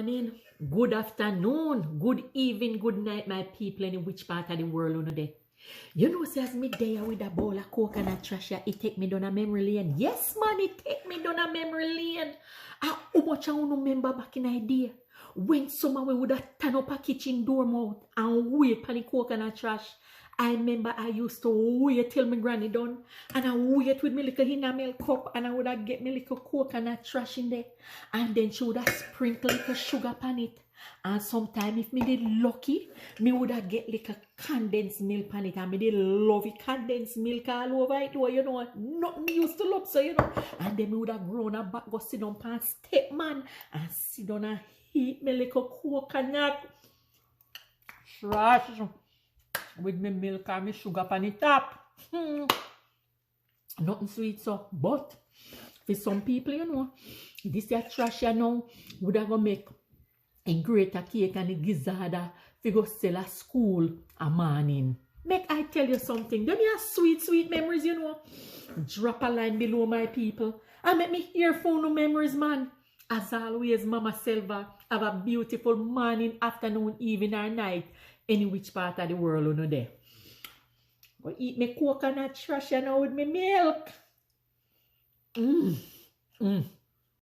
morning, good afternoon, good evening, good night, my people in which part of the world you there. You know, says me there with a bowl of coconut trash, it take me down a memory lane. Yes, man, it take me down a memory lane. How much I remember back in the day when someone would have turn up a kitchen door mouth and wait for the coconut trash. I remember I used to wait till my granny done and I wait with my little enamel cup and I would have get my little coconut trash in there and then she would have sprinkle little sugar on it. And sometime if me did lucky, me would have get like a condensed milk on it and me did love it, condensed milk all over it, you know, nothing me used to love, so you know. And then me would have grown up back, go sit down and step man and sit down and eat me little coconut trash with me milk and me sugar on the top. Nothing sweet so, but for some people, you know, this is trash you know, would have go make a greater cake and a gizzard for go sell at school a morning. Make I tell you something, them are sweet, sweet memories, you know. Drop a line below, my people, and make me hear for no memories, man. As always, Mama Selva, have a beautiful morning, afternoon, evening, or night, any which part of the world you know there. Go eat me coconut trash you know with me milk.